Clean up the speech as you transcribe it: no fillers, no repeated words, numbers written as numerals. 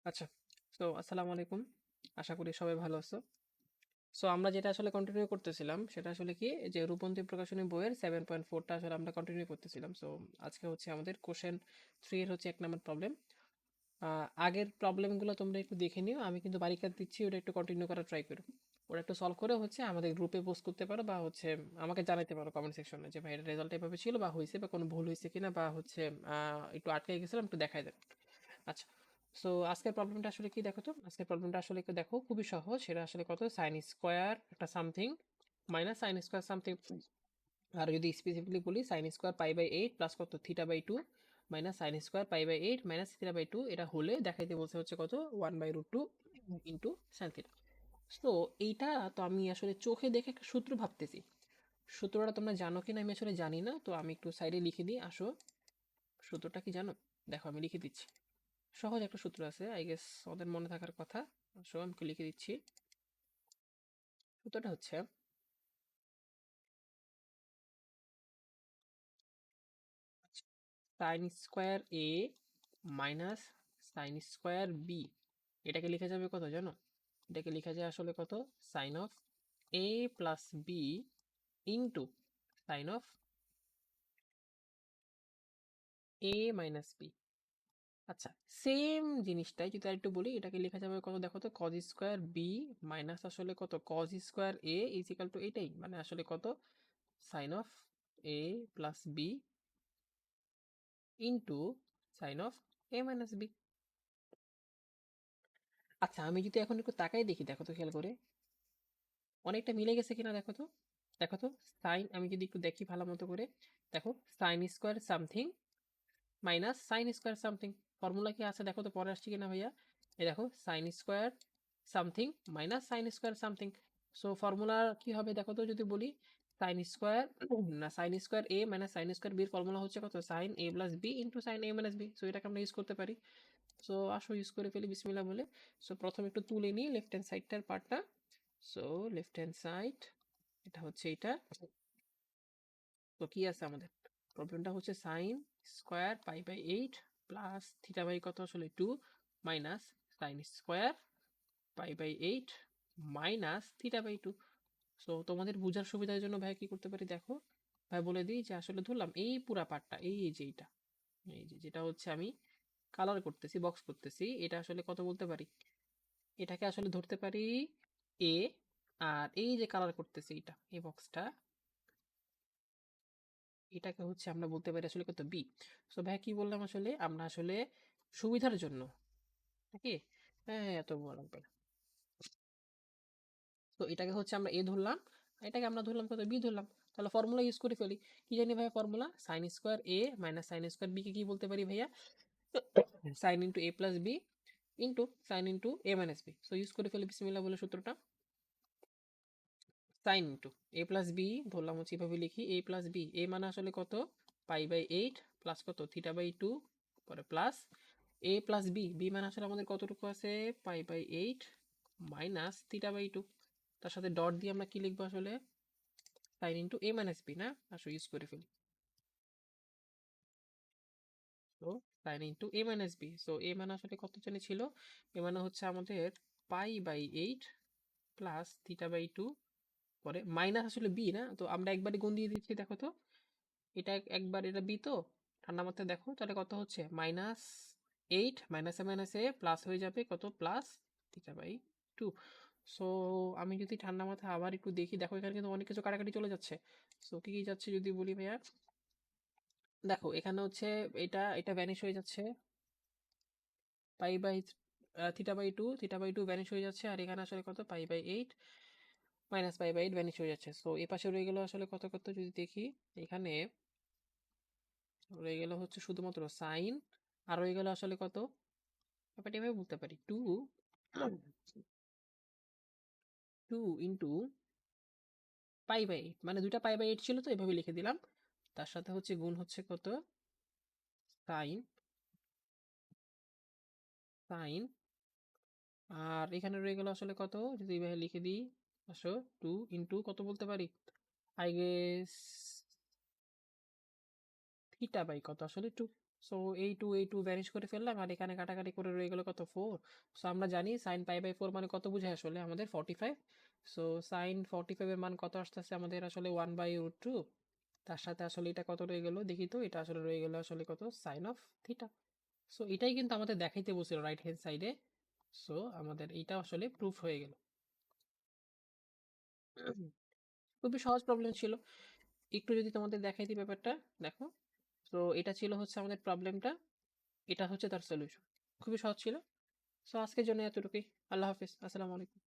আচ্ছা, তো আসসালামু আলাইকুম। আশা করি সবাই ভালো আছো। সো আমরা যেটা আসলে কন্টিনিউ করতেছিলাম সেটা আসলে কি যে রূপন্তী প্রকাশনী বইয়ের 7.4টা আসলে আমরা কন্টিনিউ করতেছিলাম। সো আজকে হচ্ছে আমাদের কোশ্চেন 3 এর হচ্ছে 1 নাম্বার প্রবলেম। আগের প্রবলেমগুলো তোমরা একটু দেখে নিও। আমি কিন্তু বারিকাট দিচ্ছি, ওটা একটু কন্টিনিউ করার ট্রাই করো। ওটা একটু সলভ করে হচ্ছে আমাদের গ্রুপে পোস্ট করতে পারো বা হচ্ছে আমাকে জানাতে পারো কমেন্ট সেকশনে যে ভাই এর রেজাল্ট এভাবে ছিল বা হয়েছে বা কোনো ভুল হয়েছে কিনা বা হচ্ছে একটু আটকে গেছিলাম একটু দেখাই দেন। আচ্ছা, সো আজকের প্রবলেমটা আসলে কি দেখো তো, আজকের প্রবলেমটা আসলে কি দেখো, খুবই সহজ। সেটা আসলে কত, সাইন স্কোয়ার একটা something minus sine square something. আর যদি স্পেসিফিকলি বলি sine square pi by eight plus কত theta by two minus sine square pi by eight minus theta by two, এটা হলে দেখাইতে বলছে হচ্ছে কত, 1/√2 ইন্টু সাইন থিটা। তো এইটা তো আমি আসলে চোখে দেখে একটা সূত্র ভাবতেছি। সূত্রটা তোমরা জানো কিনা আমি আসলে জানি না, তো আমি একটু সাইডে লিখে দিই। আসো, সূত্রটা কি জানো? দেখো আমি লিখে দিচ্ছি। সহজ একটা সূত্র আছে, আই গেস ওদের মনে থাকার কথা। সো আমি লিখে দিচ্ছি। সূত্রটা হচ্ছে sine square A minus sine square B, এটাকে লেখা যাবে কত জানো? এটাকে লেখা যায় আসলে কত, sine of A plus B into sine of A minus B. আচ্ছা, সেম জিনিসটাই যদি আর একটু বলি, এটাকে লেখা যাবে কত দেখো তো, কজ স্কোয়ার বি মাইনাস আসলে কত, cos square A equal to এটাই, মানে আসলে কত, sine of A plus B into sine of A minus B. আচ্ছা, আমি যদি এখন একটু তাকাই দেখি, দেখো তো খেয়াল করে অনেকটা মিলে গেছে কিনা দেখো তো। দেখো তো, সাইন আমি যদি একটু দেখি ভালো মতো করে, দেখো sign square something minus sine square something, formula কি আছে দেখো তো, পরে আসছে কিনা ভাইয়া। এই দেখো sign square something minus sine square something. So formula কি হবে দেখো তো, যদি বলি সাইন স্কোয়ার না sign square A minus sine square বির ফর্মুলা হচ্ছে কত, সাইন এ প্লাস বি ইন্টু সাইন এ মাইনাস বি। সো এটাকে আমরা ইউজ করতে পারি। সো আসো ইউজ করে ফেলি বিসমিল্লাহ বলে। সো প্রথমে একটু তুলে নিই লেফট হ্যান্ড সাইডটার পার্টটা। সো লেফট হ্যান্ড সাইড, এটা হচ্ছে এটা। তো কি আছে আমাদের, প্রবলেমটা হচ্ছে sine square pi by eight plus theta by কত আসলে two minus sine square pi by eight minus theta by two. So তোমাদের বোঝার সুবিধার জন্য ভাই কি করতে পারি দেখো, ভাই বলে দিই যে আসলে ধরলাম এই পুরা পার্টটা, এই যে এইটা, এই যে যেটা হচ্ছে আমি কালার করতেছি বক্স করতেছি, এটা আসলে কত বলতে পারি, এটাকে আসলে ধরতে পারি এ। আর এই যে কালার করতেছি এটা এই বক্সটা, এটাকে হচ্ছে আমরা বলতে পারি আসলে কত, বি। সো ভাই কি বললাম আসলে, আমরা আসলে সুবিধার জন্য নাকি, হ্যাঁ হ্যাঁ, এত বড় লাগবে না। তো এটাকে হচ্ছে আমরা এ ধরলাম, এটাকে আমরা ধরলাম কত, বি ধরলাম। তাহলে ফর্মুলা ইউজ করে ফেলি। কি জানি ভাইয়া formula, sine square A minus sine square B কে কি বলতে পারি ভাইয়া, sine into A plus B into sine into A minus B. So use করে ফেলি বিসমিল্লাহ বলে সূত্রটা। Sine into A plus B ধরলাম হচ্ছে এভাবে লিখি, এ প্লাস বি, এ মানে আসলে কত, পাই বাই এইট প্লাস কত থিটা বাই টু, পরে plus A plus B, B মানে আসলে আমাদের কতটুকু আছে, pi by eight minus theta by two. তার সাথে ডট দিয়ে আমরা কি লিখবো আসলে, sine into A minus B না, আসলে ইউজ করে ফেলি। তো sine into A minus B, so A মানে আসলে কত জানি ছিল, এ মানে হচ্ছে আমাদের pi by eight plus theta by two, পরে মাইনাস আসলে বি না, তো আমরা একবারই গুণ দিয়ে দিচ্ছি দেখো তো, এটা একবার এটা বি তো, ঠান্ডা মাথায় দেখো তাহলে কত হচ্ছে, মাইনাস এইট মাইনাসে মাইনাসে প্লাস হয়ে যাবে কত, plus theta by two. So আমি যদি ঠান্ডা মাথায় আবার একটু দেখি, দেখো এখানে কিন্তু অনেক কিছু কাটাকাটি চলে যাচ্ছে। সো কি কি যাচ্ছে যদি বলি ভাইয়া, দেখো এখানে হচ্ছে এটা এটা ভ্যানিশ হয়ে যাচ্ছে, pi by theta by two vanish হয়ে যাচ্ছে, আর এখানে আসলে কত, pi by eight minus pi by eight vanish হয়ে যাচ্ছে। সো এ পাশে রয়ে গেল আসলে কত কত যদি দেখি, এখানে রয়ে গেল হচ্ছে শুধুমাত্র সাইন, আর রয়ে গেল আসলে কত, ব্যাপারটা এভাবে বলতে পারি, two two into pi by eight, মানে দুইটা পাই বাই এইট ছিল তো এভাবে লিখে দিলাম। তার সাথে হচ্ছে গুণ হচ্ছে কত, সাইন সাইন, আর এখানে রয়ে গেল আসলে কত, যদি এইভাবে লিখে দিই, আসো টু ইন্টু কত বলতে পারি, আই গেস থিটা বাই কত আসলে 2। সো এই 2 ভ্যানিশ করে ফেললাম আর এখানে কাটাকাটি করে রয়ে গেল কত 4। সো আমরা জানি sin পাই বাই 4 মানে কত বোঝায় আসলে আমাদের 45। সো sin 45 এর মান কত আসতেছে আমাদের আসলে 1/√2। তার সাথে আসলে এটা কত রয়ে গেল দেখি তো, এটা আসলে রয়ে গেল আসলে কত sin অফ থিটা। সো এটাই কিন্তু আমাদের দেখাইতে বলছিল রাইট হ্যান্ড সাইডে। সো আমাদের এইটা আসলে প্রুফ হয়ে গেল। খুবই সহজ প্রবলেম ছিল। একটু যদি তোমাদের দেখাই দিই ব্যাপারটা, দেখো। তো এটা ছিল হচ্ছে আমাদের প্রবলেমটা, এটা হচ্ছে তার সলিউশন। খুবই সহজ ছিল। সো আজকের জন্য এতটুকুই। আল্লাহ হাফিজ। আসসালামু আলাইকুম।